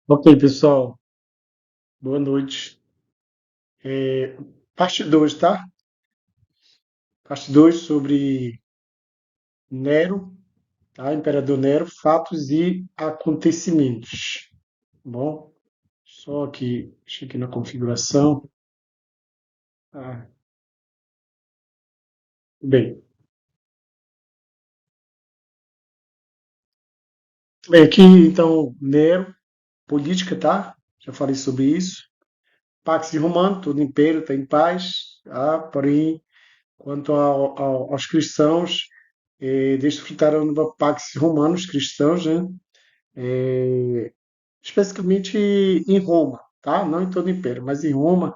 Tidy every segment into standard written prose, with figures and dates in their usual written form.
Ok, pessoal, boa noite. É, parte 2, tá? Parte 2 sobre Nero, tá? Imperador Nero, fatos e acontecimentos. Bom, só aqui, deixa aqui na configuração. Ah, bem, aqui então, Nero, política, tá? Já falei sobre isso. Pax Romano, todo império está em paz, tá? Porém, quanto aos cristãos, desfrutaram do Pax Romano, os cristãos, né? Especificamente em Roma, tá? Não em todo o Império, mas em Roma,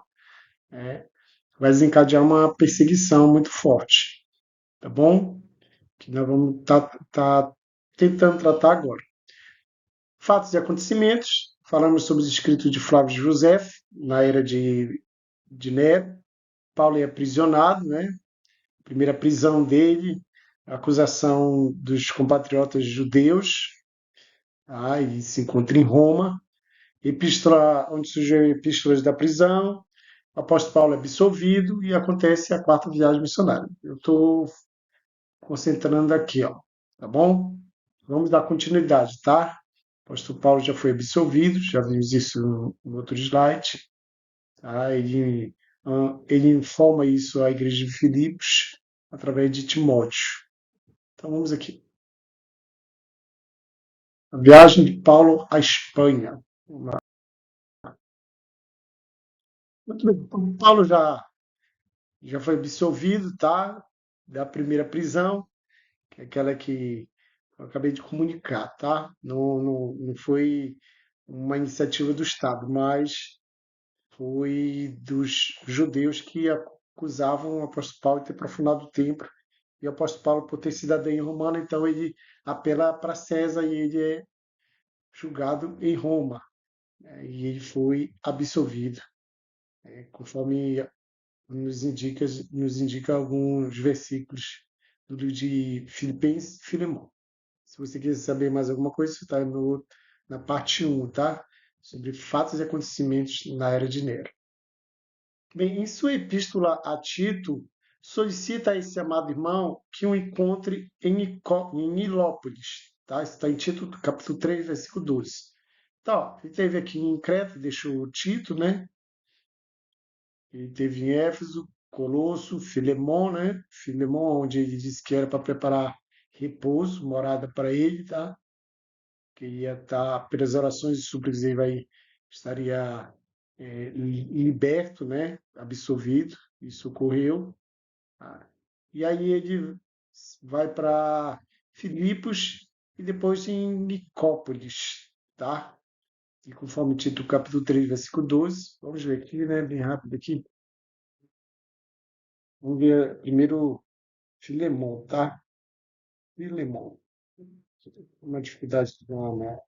vai desencadear uma perseguição muito forte, tá bom? Que nós vamos tá tentando tratar agora. Fatos e acontecimentos. Falamos sobre os escritos de Flávio José na era de Nero. Paulo é aprisionado, né? Primeira prisão dele, a acusação dos compatriotas judeus. Ele se encontra em Roma. Epístola, onde surgiu epístolas da prisão, o apóstolo Paulo é absolvido e acontece a quarta viagem missionária. Eu estou concentrando aqui, ó, tá bom? Vamos dar continuidade, tá? O apóstolo Paulo já foi absolvido, já vimos isso no outro slide. Tá? Ele informa isso à igreja de Filipos através de Timóteo. Então vamos aqui. A viagem de Paulo à Espanha. Muito bem. Então, Paulo já foi absolvido, tá? Da primeira prisão, que é aquela que eu acabei de comunicar, tá? Não foi uma iniciativa do Estado, mas foi dos judeus que acusavam o apóstolo Paulo de ter profanado o templo. E o apóstolo Paulo, por ter cidadania romana, então ele apela para César e ele é julgado em Roma, né? E ele foi absolvido, né? Conforme nos indica alguns versículos do livro de Filipenses e Filemão. Se você quiser saber mais alguma coisa, isso está na parte um, tá? Sobre fatos e acontecimentos na era de Nero. Bem, em sua epístola a Tito, solicita a esse amado irmão que o encontre em Nilópolis. Tá? Isso está em Tito, capítulo 3, versículo 12. Então, ele esteve aqui em Creta, deixou Tito, né? Ele teve em Éfeso, Colosso, Filemon, né? Filemon, onde ele disse que era para preparar repouso, morada para ele, tá? Que ia estar, pelas orações e súplicas, ele estaria liberto, né? Absolvido. Isso ocorreu. Tá? E aí ele vai para Filipos e depois em Nicópolis, tá? E conforme o título, capítulo 3, versículo 12, vamos ver aqui, né? Bem rápido aqui. Vamos ver primeiro Filemon, tá? Filemon. Uma dificuldade de dar uma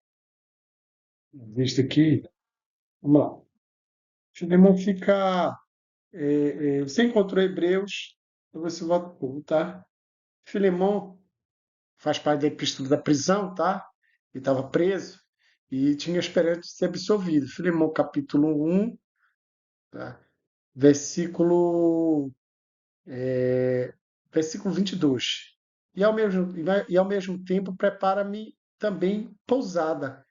vista aqui. Vamos lá. Filemon fica. Você encontrou Hebreus, então você volta para o, tá? Filemon faz parte da epístola da prisão, tá? Ele estava preso e tinha esperança de ser absolvido. Filemon, capítulo 1, tá? Versículo, versículo 22. E ao mesmo tempo prepara-me também pousada,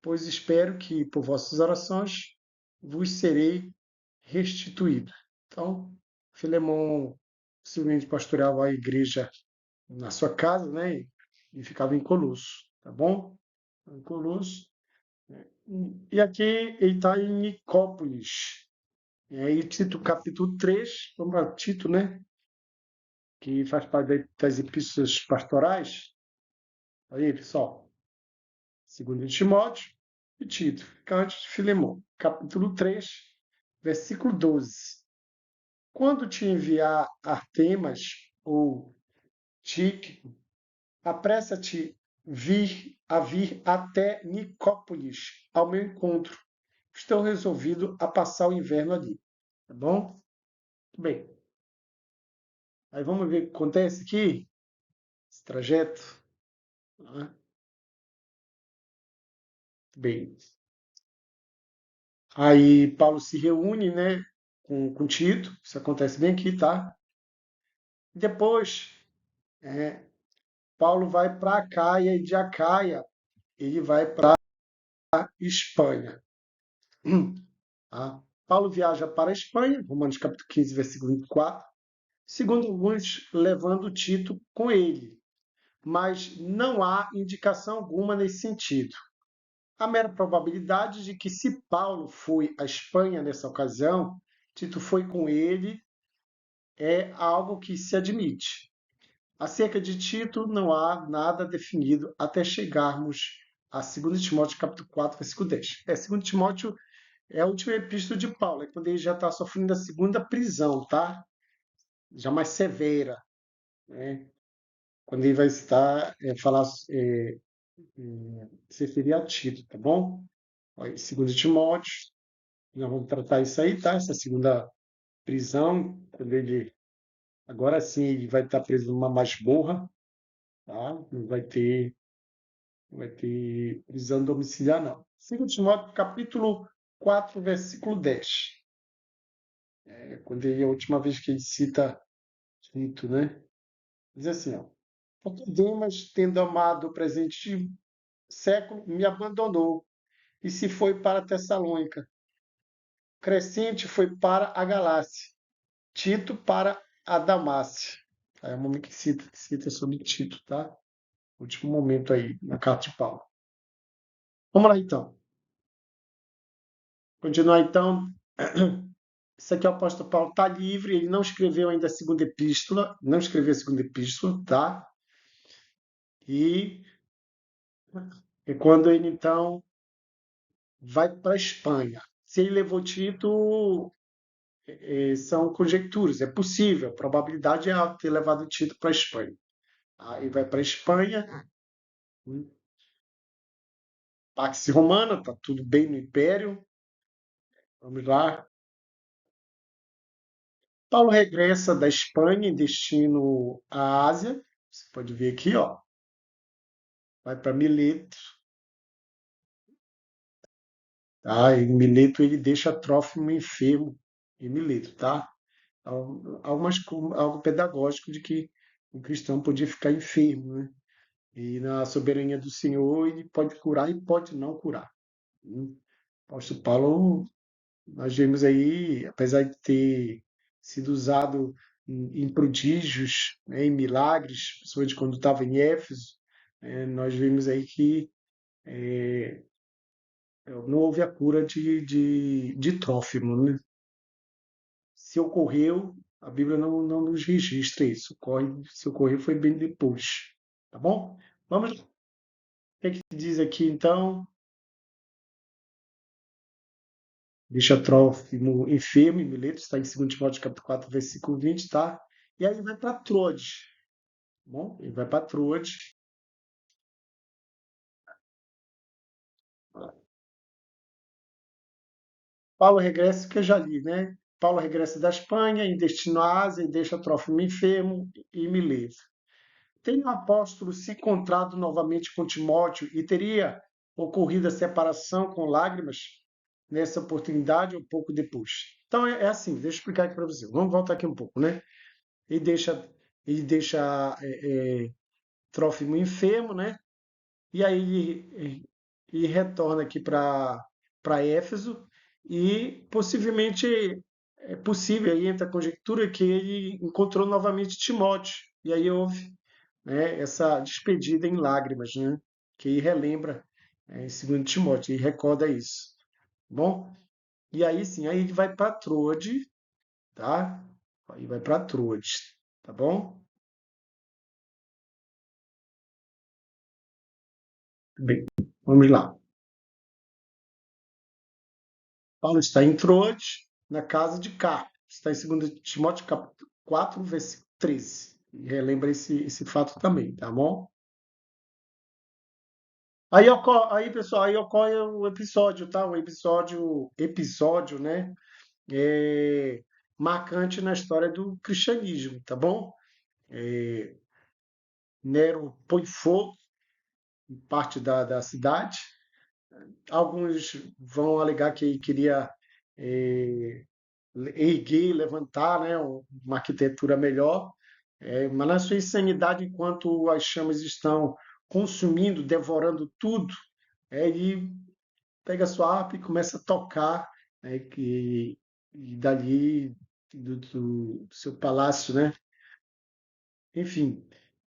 pois espero que por vossas orações vos serei restituído. Então, Filemon possivelmente pastoreava a igreja na sua casa, né? E ficava em Colosso, tá bom? Em Colosso. E aqui ele está em Nicópolis. E aí, Tito, capítulo 3, vamos lá, Tito, né? Que faz parte das epístolas pastorais. Aí, pessoal, segundo Timóteo e Tito, fica antes de Filemão. Capítulo 3, versículo 12. Quando te enviar Artemas ou Tíquico, apressa-te vir até Nicópolis, ao meu encontro. Estou resolvido a passar o inverno ali. Tá bom? Bem, aí vamos ver o que acontece aqui, esse trajeto. Né? Bem, Aí Paulo se reúne, né, com Tito, isso acontece bem aqui, tá? Depois, é, Paulo vai para Acaia e de Acaia ele vai para Espanha. Tá? Paulo viaja para a Espanha, Romanos capítulo 15, versículo 24, segundo alguns, levando Tito com ele. Mas não há indicação alguma nesse sentido. A mera probabilidade de que, se Paulo foi à Espanha nessa ocasião, Tito foi com ele, é algo que se admite. Acerca de Tito, não há nada definido até chegarmos a 2 Timóteo capítulo 4, versículo 10. 2 Timóteo é a última epístola de Paulo, é quando ele já está sofrendo a segunda prisão, tá? Já mais severa, né? Quando ele vai estar, falar, se referir a Tito, tá bom? Ó, 2 Timóteo, nós vamos tratar isso aí, tá? Essa segunda prisão, quando ele, agora sim, ele vai estar preso numa masmorra, tá? Não vai ter prisão domiciliar, não. 2 Timóteo, capítulo 4, versículo 10. É quando ele, a última vez que ele cita Tito, né? Diz assim, ó. Porque Demas, tendo amado o presente século, me abandonou e se foi para Tessalônica. Crescente foi para a Galácia. Tito para a Damácia. É o momento que cita sobre Tito, tá? Último momento aí na carta de Paulo. Vamos lá então. Continuar então. Isso aqui é o apóstolo Paulo está livre, ele não escreveu ainda a segunda epístola, não escreveu a segunda epístola, tá? E é quando ele então vai para a Espanha. Se ele levou Tito, são conjecturas, é possível, a probabilidade é alta de ter levado Tito para a Espanha. Tá? Ele vai para a Espanha, Pax Romana, está tudo bem no Império. Vamos lá. Paulo regressa da Espanha em destino à Ásia. Você pode ver aqui, ó. Vai para Mileto. Tá? Em Mileto ele deixa Trófimo enfermo em Mileto, tá? Algo pedagógico de que o cristão podia ficar enfermo, né? E na soberania do Senhor ele pode curar e pode não curar. O apóstolo Paulo, nós vemos aí, apesar de ter sido usado em prodígios, né, em milagres, principalmente quando estava em Éfeso, nós vemos aí que não houve a cura de Trófimo, né? Se ocorreu, a Bíblia não nos registra isso. Se ocorreu, foi bem depois. Tá bom? Vamos lá. O que é que diz aqui então? Deixa Trófimo enfermo em Mileto, está em 2 Timóteo capítulo 4, versículo 20, tá? E aí ele vai para Troade. Tá bom? Ele vai para Troade. Paulo regressa, que eu já li, né? Paulo regressa da Espanha, em destino à Ásia, e deixa Trófimo enfermo em Mileto. Tem o apóstolo se encontrado novamente com Timóteo e teria ocorrido a separação com lágrimas nessa oportunidade ou pouco depois? Então é assim, deixa eu explicar aqui para você. Vamos voltar aqui um pouco, né? Ele deixa, ele deixa Trófimo enfermo, né? E aí ele retorna aqui para Éfeso e possivelmente é possível, aí entra a conjectura que ele encontrou novamente Timóteo. E aí houve, né, essa despedida em lágrimas, né, que aí relembra em 2 Timóteo, e recorda isso. Bom, e aí sim, aí ele vai para Troade, tá? Aí vai para Troade, tá bom? Bem, vamos lá. Paulo está em Troade, na casa de Carpo. Está em 2 Timóteo capítulo 4, versículo 13. E relembra esse fato também, tá bom? Aí, pessoal, aí ocorre o episódio, tá? Um episódio, né? É, marcante na história do cristianismo, tá bom? É, Nero põe fogo em parte da cidade, Alguns vão alegar que queria eh, erguer, levantar, né, uma arquitetura melhor, mas na sua insanidade, enquanto as chamas estão consumindo, devorando tudo, ele pega a sua harpa e começa a tocar, né, e dali do seu palácio, né? Enfim,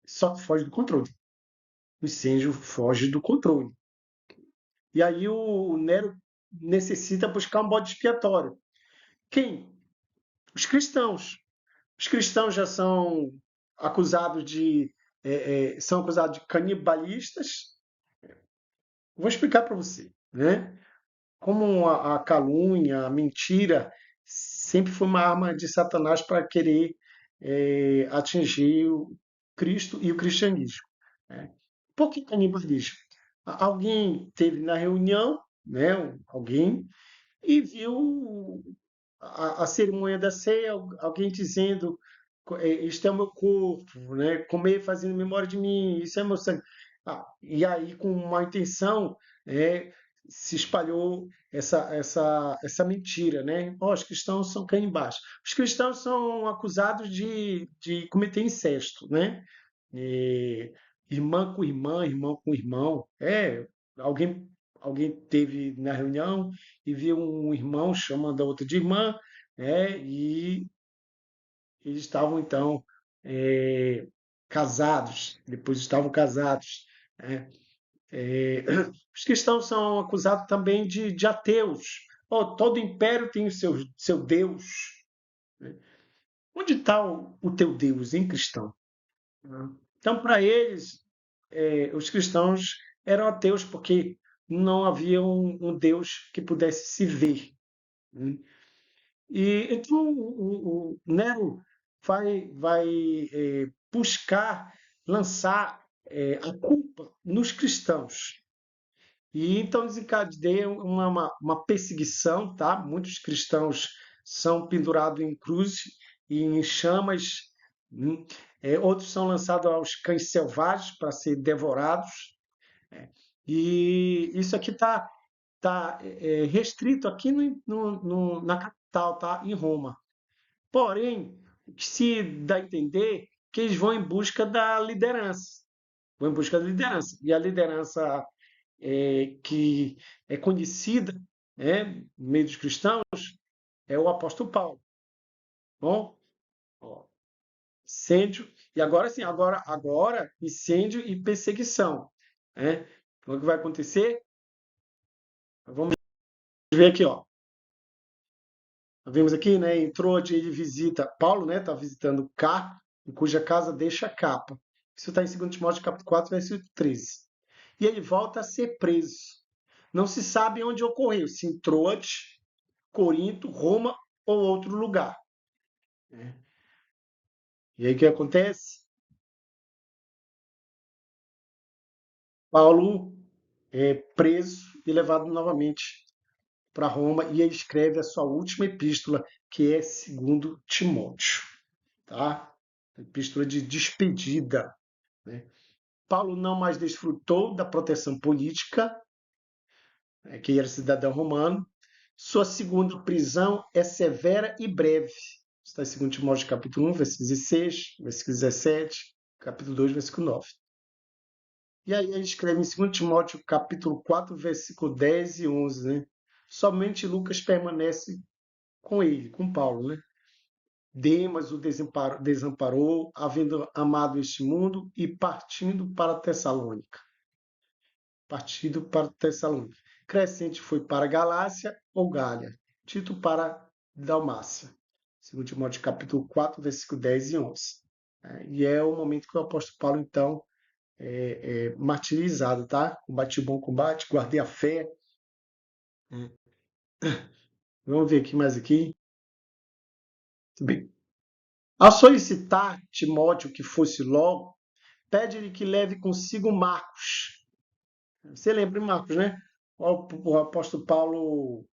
só que foge do controle. O incêndio foge do controle. E aí o Nero necessita buscar um bode expiatório. Quem? Os cristãos. Os cristãos já são acusados são acusados de canibalistas. Vou explicar para você, né? Como a calúnia, a mentira sempre foi uma arma de Satanás para querer atingir o Cristo e o cristianismo, né? Por que canibalismo? Alguém teve na reunião, né? Alguém e viu a cerimônia da ceia, alguém dizendo, isto é o meu corpo, né? Comer fazendo memória de mim, isso é meu sangue. E aí, com uma intenção, né, se espalhou essa mentira, né? Os cristãos são canibais. Os cristãos são acusados de cometer incesto, né? E irmã com irmã, irmão com irmão. Alguém, alguém teve na reunião e viu um irmão chamando a outra de irmã, e eles estavam então é, casados, depois estavam casados, né? É, os cristãos são acusados também de ateus. Todo império tem o seu Deus, né? Onde está o teu Deus, em cristão? Então, para eles, os cristãos eram ateus porque não havia um Deus que pudesse se ver, né? E então o Nero vai buscar lançar a culpa nos cristãos. E então desencadeia uma perseguição, tá? Muitos cristãos são pendurados em cruz e em chamas, hum, outros são lançados aos cães selvagens para ser devorados. E isso aqui tá restrito aqui na capital, tá? Em Roma. Porém, o que se dá a entender que eles vão em busca da liderança. Vão em busca da liderança. E a liderança que é conhecida, né, no meio dos cristãos é o apóstolo Paulo. Bom, ó, incêndio, e agora sim, agora incêndio e perseguição, né? Então, o que vai acontecer? Vamos ver aqui, ó. Vimos aqui, né? Entrou, ele visita Paulo, né? Está visitando Cá, em cuja casa deixa a capa. Isso está em 2 Timóteo capítulo 4, versículo 13. E ele volta a ser preso. Não se sabe onde ocorreu, se em Troade, Corinto, Roma ou outro lugar, né? E aí o que acontece? Paulo é preso e levado novamente para Roma e ele escreve a sua última epístola, que é segundo Timóteo, tá? Epístola de despedida, né? Paulo não mais desfrutou da proteção política, que era cidadão romano. Sua segunda prisão é severa e breve. Está em 2 Timóteo capítulo 1, versículo 16, versículo 17, capítulo 2, versículo 9. E aí ele escreve em 2 Timóteo capítulo 4, versículo 10 e 11, né? Somente Lucas permanece com ele, com Paulo, né? Demas o desamparou, havendo amado este mundo e partido para Tessalônica. Crescente foi para Galácia ou Gália, Tito para Dalmácia. 2 Timóteo capítulo 4, versículo 10 e 11. E é o momento que o apóstolo Paulo, então, martirizado, tá? Combati o bom combate, guardei a fé. Vamos ver aqui mais aqui. Bem, ao solicitar Timóteo que fosse logo, pede-lhe que leve consigo Marcos. Você lembra de Marcos, né? O apóstolo Paulo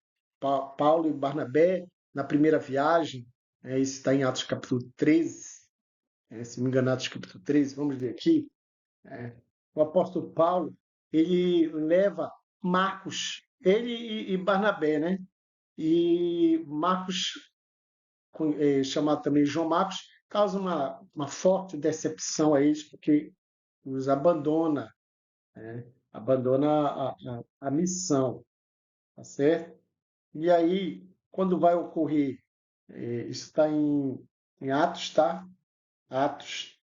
e Barnabé, na primeira viagem, isso está em Atos capítulo 13, se não me engano, Atos capítulo 13, vamos ver aqui. O apóstolo Paulo, ele leva Marcos, ele e Barnabé, né? E Marcos, chamado também João Marcos, causa uma forte decepção a eles, porque os abandona, né? Abandona a missão, tá certo? E aí, quando vai ocorrer, isso está em Atos, tá? Atos,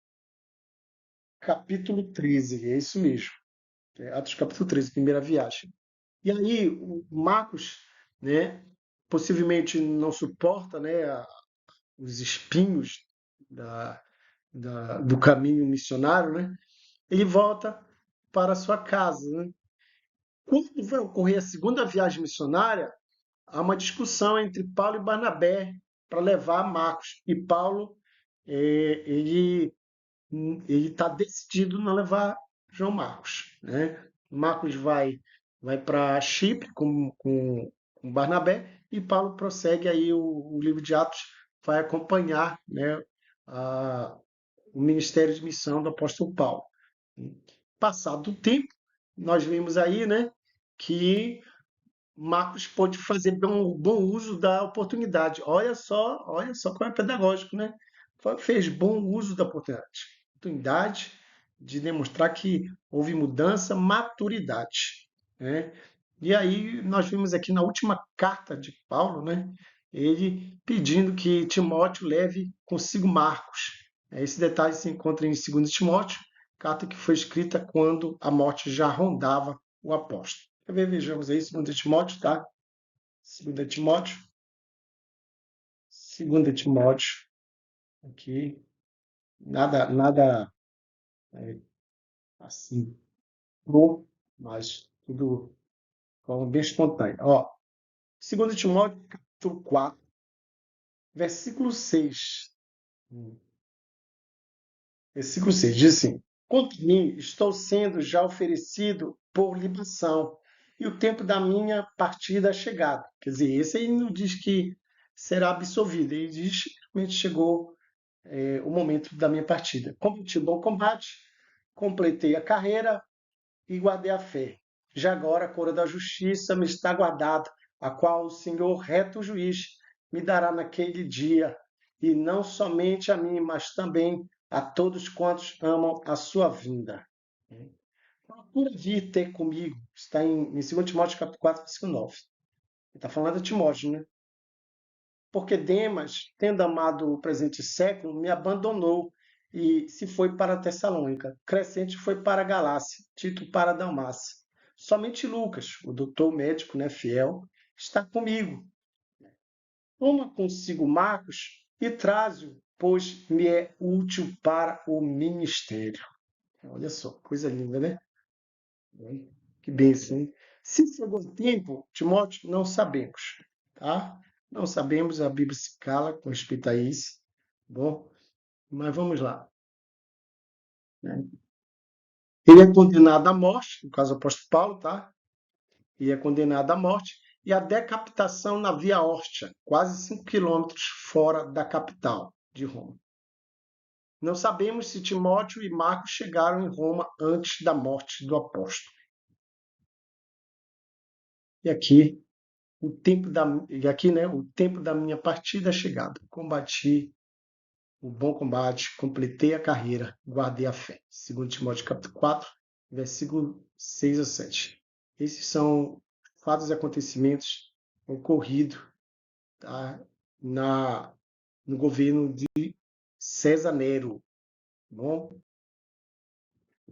capítulo 13, é isso mesmo. Atos, capítulo 13, primeira viagem. E aí, o Marcos, né, possivelmente não suporta, né, os espinhos da, do caminho missionário, né? Ele volta para sua casa, né? Quando vai ocorrer a segunda viagem missionária, há uma discussão entre Paulo e Barnabé para levar Marcos. E Paulo, ele está decidido não levar João Marcos, né? Marcos vai para Chipre com Barnabé e Paulo prossegue aí o livro de Atos vai acompanhar, né, a, o ministério de missão do apóstolo Paulo. Passado o tempo, nós vimos aí, né, que Marcos pôde fazer bom uso da oportunidade. Olha só como é pedagógico, né? Fez bom uso da oportunidade de demonstrar que houve mudança, maturidade, né? E aí nós vimos aqui na última carta de Paulo, né? Ele pedindo que Timóteo leve consigo Marcos. Esse detalhe se encontra em 2 Timóteo, carta que foi escrita quando a morte já rondava o apóstolo. Vejamos aí, 2 Timóteo, tá? 2 Timóteo, 2 Timóteo, aqui, nada assim, mas tudo de forma bem espontânea. Ó, 2 Timóteo, capítulo 4, versículo 6. Versículo 6 diz assim: Contra mim estou sendo já oferecido por libação, e o tempo da minha partida é chegado. Quer dizer, esse aí não diz que será absolvido, ele diz que realmente chegou o momento da minha partida. Combati o bom combate, completei a carreira e guardei a fé. Já agora a coroa da justiça me está guardada, a qual o Senhor, reto juiz, me dará naquele dia, e não somente a mim, mas também a todos quantos amam a sua vinda. Procura vir ter comigo. Está em 2 Timóteo capítulo 4, versículo 9. Ele está falando de Timóteo, né? Porque Demas, tendo amado o presente século, me abandonou e se foi para Tessalônica. Crescente foi para Galácia, Tito para Dalmácia. Somente Lucas, o doutor médico, né, fiel, está comigo. Toma consigo Marcos e traze-o, pois me é útil para o ministério. Olha só, coisa linda, né? Que bênção, hein? Se chegou o tempo, Timóteo, não sabemos, tá? Não sabemos, a Bíblia se cala com respeito a isso, bom? Mas vamos lá, né? Ele é condenado à morte, no caso do apóstolo Paulo, tá? Ele é condenado à morte e à decapitação na Via Órtia, quase 5 quilômetros fora da capital de Roma. Não sabemos se Timóteo e Marcos chegaram em Roma antes da morte do apóstolo. E aqui o tempo da minha partida é chegado. Combati o bom combate, completei a carreira, guardei a fé. 2 Timóteo capítulo 4, versículo 6 a 7. Esses são fatos e acontecimentos ocorridos, tá, no governo de César Nero. Bom,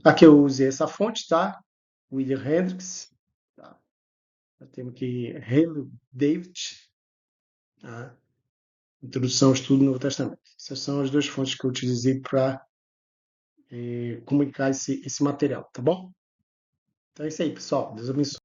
aqui eu usei essa fonte, tá? William Hendricks, tá? Temos aqui Haley David, tá? Introdução ao Estudo do Novo Testamento. Essas são as duas fontes que eu utilizei para comunicar esse material, tá bom? Então é isso aí, pessoal. Deus abençoe.